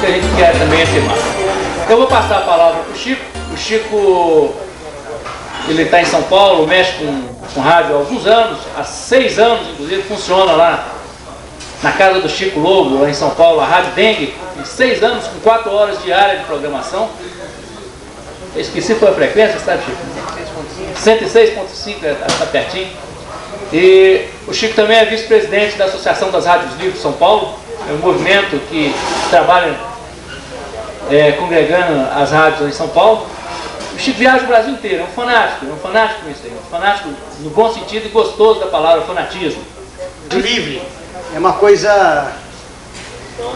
que a gente quer também afirmar. Eu vou passar a palavra para o Chico. O Chico, ele está em São Paulo, mexe com rádio há alguns anos, há 6 anos, inclusive, funciona lá na casa do Chico Lobo, lá em São Paulo, a Rádio Dengue, em 6 anos, com 4 horas diárias de programação. Eu esqueci qual é a frequência, sabe, Chico? 106.5, está pertinho. E o Chico também é vice-presidente da Associação das Rádios Livres de São Paulo, é um movimento que trabalha congregando as rádios em São Paulo. O Chico viaja o Brasil inteiro, é um fanático nisso aí, um fanático no bom sentido e gostoso da palavra fanatismo. Livre é uma coisa,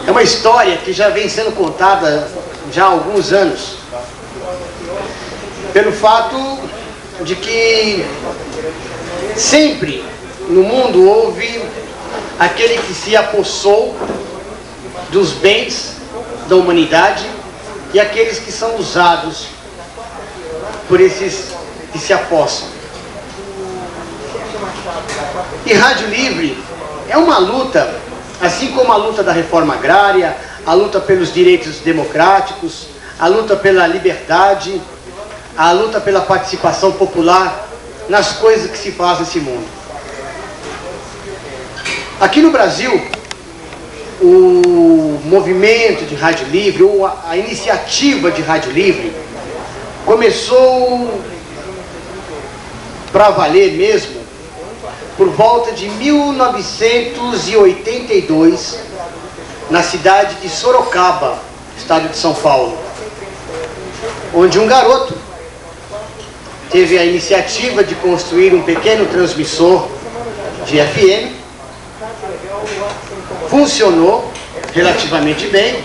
é uma história que já vem sendo contada já há alguns anos, pelo fato de que sempre no mundo houve aquele que se apossou dos bens da humanidade e aqueles que são usados por esses que se apossam. E Rádio Livre é uma luta, assim como a luta da reforma agrária, a luta pelos direitos democráticos, a luta pela liberdade, a luta pela participação popular nas coisas que se fazem nesse mundo. Aqui no Brasil, o movimento de Rádio Livre, ou a iniciativa de Rádio Livre, começou para valer mesmo por volta de 1982, na cidade de Sorocaba, estado de São Paulo, onde um garoto teve a iniciativa de construir um pequeno transmissor de FM, funcionou relativamente bem,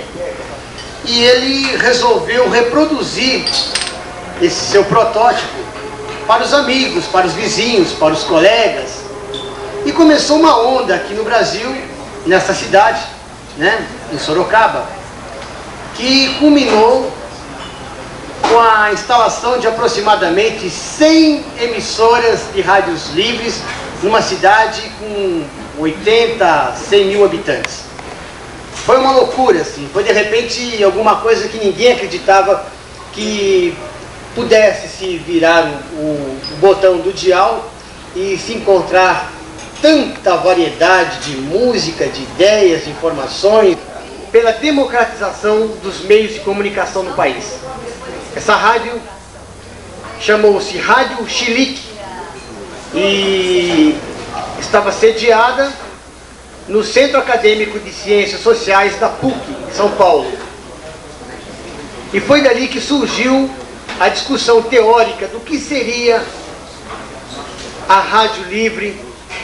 e ele resolveu reproduzir esse seu protótipo para os amigos, para os vizinhos, para os colegas, e começou uma onda aqui no Brasil, nessa cidade, né, em Sorocaba, que culminou com a instalação de aproximadamente 100 emissoras de rádios livres numa cidade com 80, 100 mil habitantes. Foi uma loucura, assim, foi de repente alguma coisa que ninguém acreditava que pudesse se virar o botão do dial e se encontrar tanta variedade de música, de ideias, de informações, pela democratização dos meios de comunicação no país. Essa rádio chamou-se Rádio Chilique e estava sediada no Centro Acadêmico de Ciências Sociais da PUC, de São Paulo. E foi dali que surgiu a discussão teórica do que seria a Rádio Livre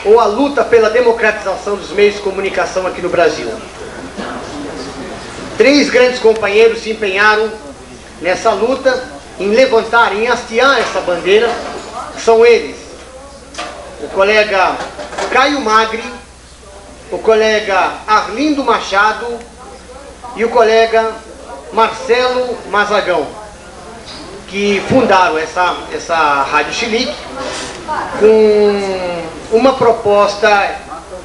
ou a luta pela democratização dos meios de comunicação aqui no Brasil. 3 grandes companheiros se empenharam nessa luta em levantar, em hastear essa bandeira. São eles: o colega Caio Magri, o colega Arlindo Machado e o colega Marcelo Mazagão, que fundaram essa Rádio Chilique com uma proposta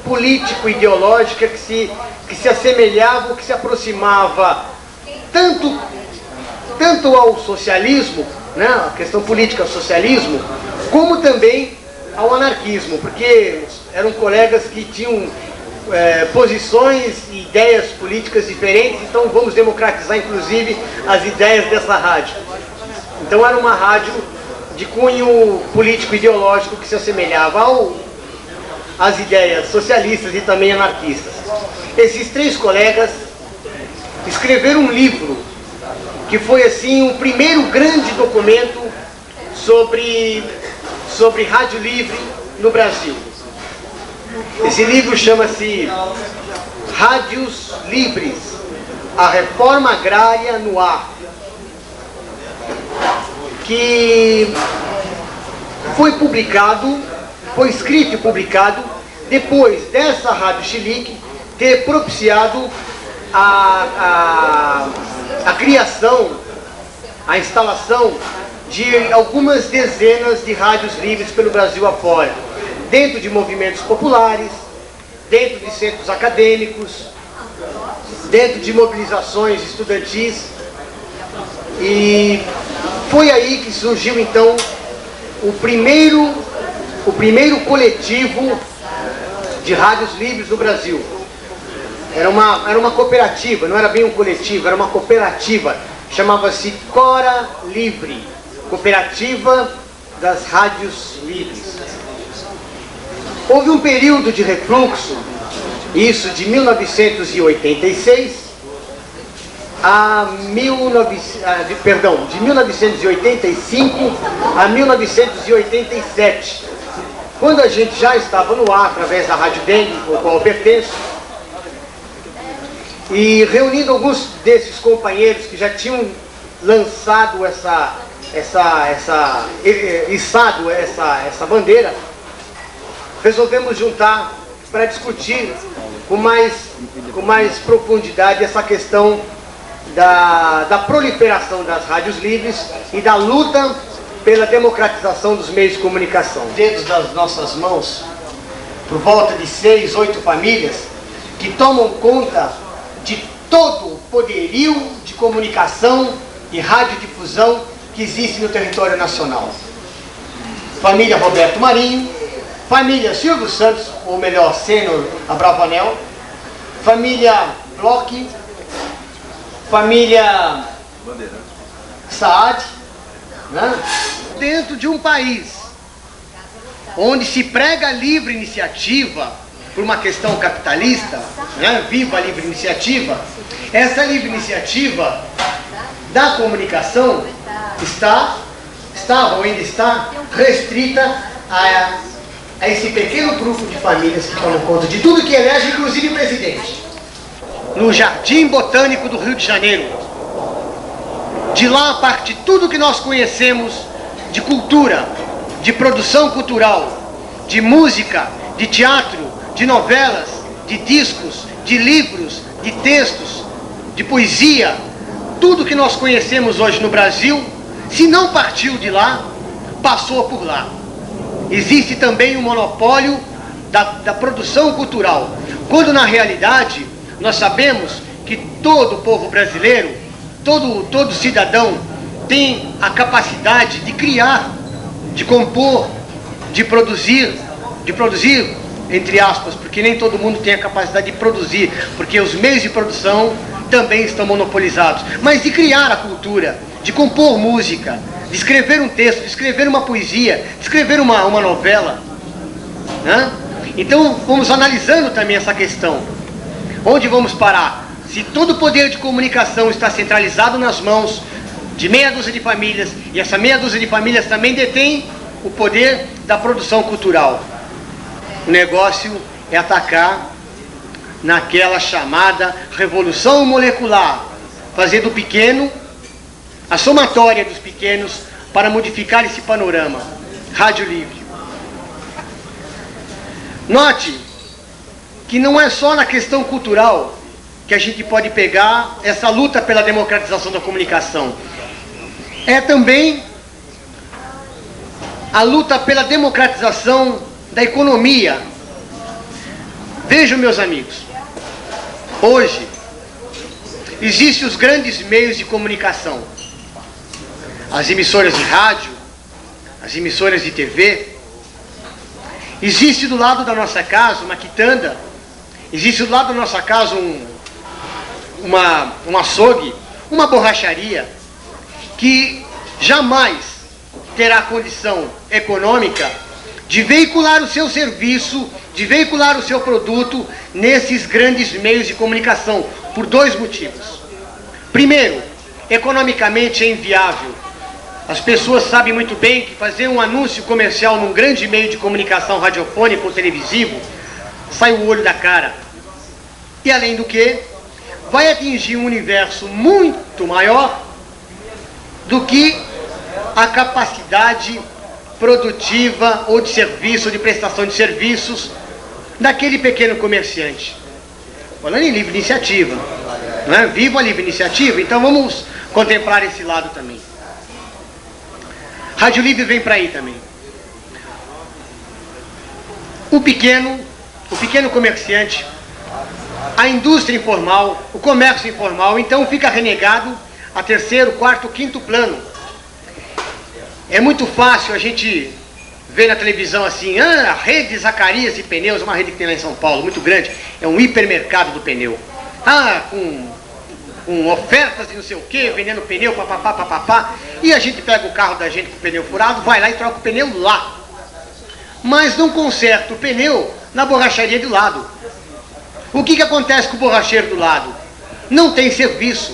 político-ideológica que se assemelhava, ou que se aproximava tanto ao socialismo, né, a questão política ao socialismo, como também ao anarquismo, porque eram colegas que tinham posições e ideias políticas diferentes, então vamos democratizar inclusive as ideias dessa rádio. Então era uma rádio de cunho político-ideológico que se assemelhava às ideias socialistas e também anarquistas. Esses 3 colegas escreveram um livro que foi assim o primeiro grande documento sobre rádio livre no Brasil. Esse livro chama-se Rádios Livres, a Reforma Agrária no Ar, que foi escrito e publicado depois dessa Rádio Chilique ter propiciado a criação, a instalação de algumas dezenas de rádios livres pelo Brasil afora, dentro de movimentos populares, dentro de centros acadêmicos, dentro de mobilizações estudantis, e foi aí que surgiu então o primeiro coletivo de rádios livres no Brasil. Era uma cooperativa, não era bem um coletivo, era uma cooperativa, chamava-se Cora Livre, Cooperativa das Rádios Livres. Houve um período de refluxo, isso de 1986 de 1985 a 1987, quando a gente já estava no ar através da Rádio Dengue, ao qual eu pertenço, e reunindo alguns desses companheiros que já tinham lançado essa bandeira, resolvemos juntar para discutir com mais profundidade essa questão da proliferação das rádios livres e da luta pela democratização dos meios de comunicação. Dedos das nossas mãos, por volta de 6, 8 famílias que tomam conta de todo o poderio de comunicação e radiodifusão que existe no território nacional. Família Roberto Marinho, família Silvio Santos, ou melhor, Sênior Abravanel, família Bloch, família Saad, né? Dentro de um país onde se prega a livre iniciativa por uma questão capitalista, né? Viva a livre iniciativa, essa livre iniciativa da comunicação estava ou ainda está restrita a esse pequeno grupo de famílias que tomam conta de tudo que elege, inclusive o presidente. No Jardim Botânico do Rio de Janeiro. De lá parte tudo que nós conhecemos de cultura, de produção cultural, de música, de teatro, de novelas, de discos, de livros, de textos, de poesia. Tudo que nós conhecemos hoje no Brasil, se não partiu de lá, passou por lá. Existe também um monopólio da produção cultural, quando na realidade nós sabemos que todo o povo brasileiro, todo cidadão tem a capacidade de criar, de compor, de produzir, entre aspas, porque nem todo mundo tem a capacidade de produzir, porque os meios de produção também estão monopolizados, mas de criar a cultura, de compor música, de escrever um texto, de escrever uma poesia, de escrever uma novela, né? Então vamos analisando também essa questão. Onde vamos parar? Se todo o poder de comunicação está centralizado nas mãos de meia dúzia de famílias, e essa meia dúzia de famílias também detém o poder da produção cultural. O negócio é atacar naquela chamada revolução molecular, fazer do pequeno a somatória dos pequenos para modificar esse panorama. Rádio Livre. Note que não é só na questão cultural que a gente pode pegar essa luta pela democratização da comunicação. É também a luta pela democratização da economia. Vejam, meus amigos, hoje existem os grandes meios de comunicação. As emissoras de rádio, as emissoras de TV. Existe do lado da nossa casa uma quitanda, existe do lado da nossa casa um açougue, uma borracharia, que jamais terá condição econômica de veicular o seu serviço, de veicular o seu produto nesses grandes meios de comunicação, por dois motivos. Primeiro, economicamente é inviável. As pessoas sabem muito bem que fazer um anúncio comercial num grande meio de comunicação radiofônico ou televisivo sai o olho da cara. E além do que, vai atingir um universo muito maior do que a capacidade produtiva ou de serviço, ou de prestação de serviços daquele pequeno comerciante. Falando em livre iniciativa, não é? Viva a livre iniciativa, então vamos contemplar esse lado também. Rádio Livre vem para aí também. O pequeno comerciante, a indústria informal, o comércio informal, então fica renegado a terceiro, quarto, quinto plano. É muito fácil a gente ver na televisão assim, a rede Zacarias e Pneus, uma rede que tem lá em São Paulo, muito grande, é um hipermercado do pneu. Com ofertas de não sei o que, vendendo pneu, papapá, papapá, e a gente pega o carro da gente com o pneu furado, vai lá e troca o pneu lá. Mas não conserta o pneu na borracharia do lado. O que acontece com o borracheiro do lado? Não tem serviço.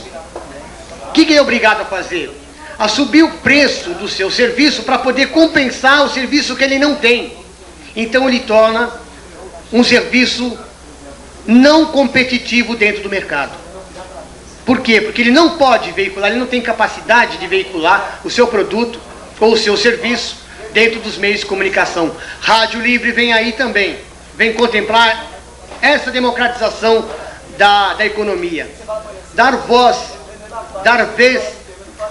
O que ele é obrigado a fazer? A subir o preço do seu serviço para poder compensar o serviço que ele não tem. Então ele torna um serviço não competitivo dentro do mercado. Por quê? Porque ele não pode veicular, ele não tem capacidade de veicular o seu produto ou o seu serviço dentro dos meios de comunicação. Rádio Livre vem aí também, vem contemplar essa democratização da economia. Dar voz, dar vez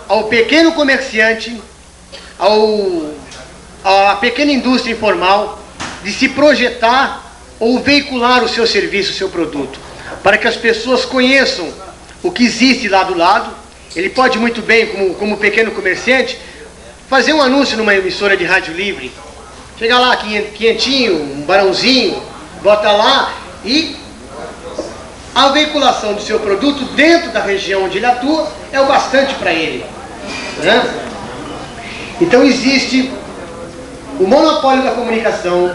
ao pequeno comerciante, à pequena indústria informal, de se projetar ou veicular o seu serviço, o seu produto, para que as pessoas conheçam o que existe lá do lado. Ele pode muito bem, como pequeno comerciante, fazer um anúncio numa emissora de rádio livre. Chega lá, quinhentinho, um barãozinho, bota lá e a veiculação do seu produto dentro da região onde ele atua é o bastante para ele. Né? Então existe o monopólio da comunicação,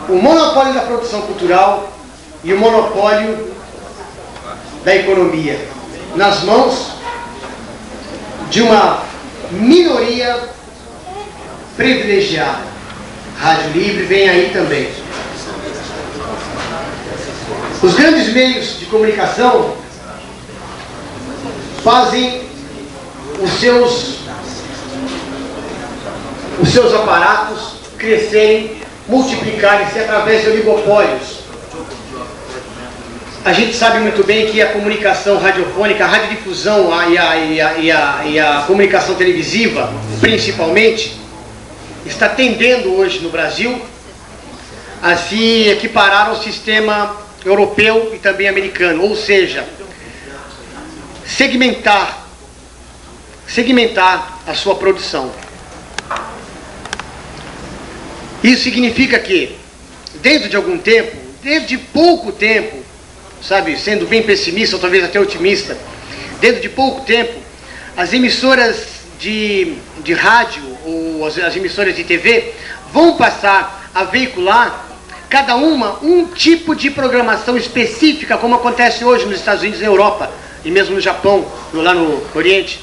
o monopólio da produção cultural e o monopólio da economia nas mãos de uma minoria privilegiada. Rádio Livre vem aí também. Os grandes meios de comunicação fazem os seus aparatos crescerem, multiplicarem-se através de oligopólios. A gente sabe muito bem que a comunicação radiofônica, a radiodifusão e a comunicação televisiva, principalmente, está tendendo hoje no Brasil a se equiparar ao sistema europeu e também americano, ou seja, segmentar a sua produção. Isso significa que, dentro de algum tempo, dentro de pouco tempo, sabe, sendo bem pessimista ou talvez até otimista, dentro de pouco tempo, as emissoras de rádio ou as emissoras de TV vão passar a veicular cada uma um tipo de programação específica, como acontece hoje nos Estados Unidos e na Europa, e mesmo no Japão, lá no Oriente.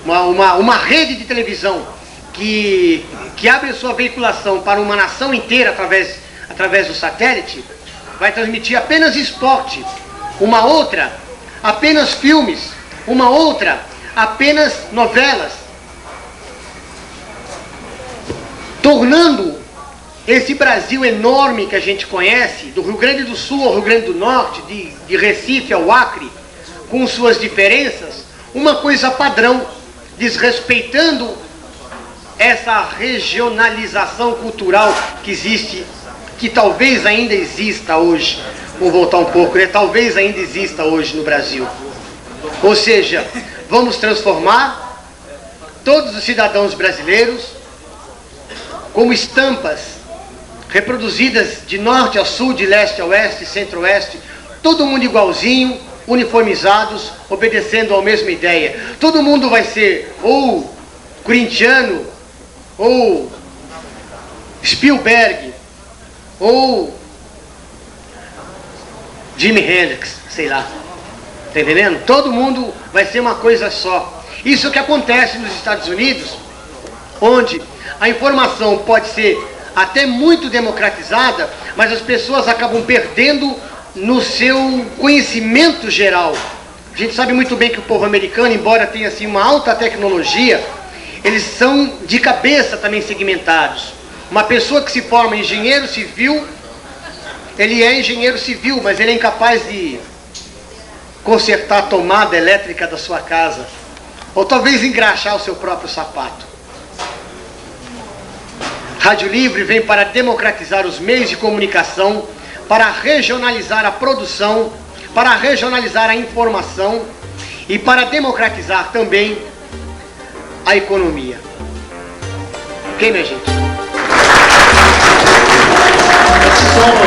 Uma rede de televisão que abre a sua veiculação para uma nação inteira através do satélite, vai transmitir apenas esporte, uma outra apenas filmes, uma outra apenas novelas, tornando esse Brasil enorme que a gente conhece, do Rio Grande do Sul ao Rio Grande do Norte, de Recife ao Acre, com suas diferenças, uma coisa padrão, desrespeitando essa regionalização cultural que existe, que talvez ainda exista hoje. Vamos voltar um pouco, né? Talvez ainda exista hoje no Brasil. Ou seja, vamos transformar todos os cidadãos brasileiros como estampas reproduzidas de norte a sul, de leste a oeste, centro-oeste, todo mundo igualzinho, uniformizados, obedecendo à mesma ideia. Todo mundo vai ser ou corintiano, ou Spielberg, ou Jimi Hendrix, sei lá. Tá entendendo? Todo mundo vai ser uma coisa só. Isso que acontece nos Estados Unidos, onde a informação pode ser até muito democratizada, mas as pessoas acabam perdendo no seu conhecimento geral. A gente sabe muito bem que o povo americano, embora tenha assim uma alta tecnologia, eles são de cabeça também segmentados. Uma pessoa que se forma engenheiro civil, ele é engenheiro civil, mas ele é incapaz de consertar a tomada elétrica da sua casa, ou talvez engraxar o seu próprio sapato. Rádio Livre vem para democratizar os meios de comunicação, para regionalizar a produção para regionalizar a informação e para democratizar também a economia. Ok, minha gente? Esses são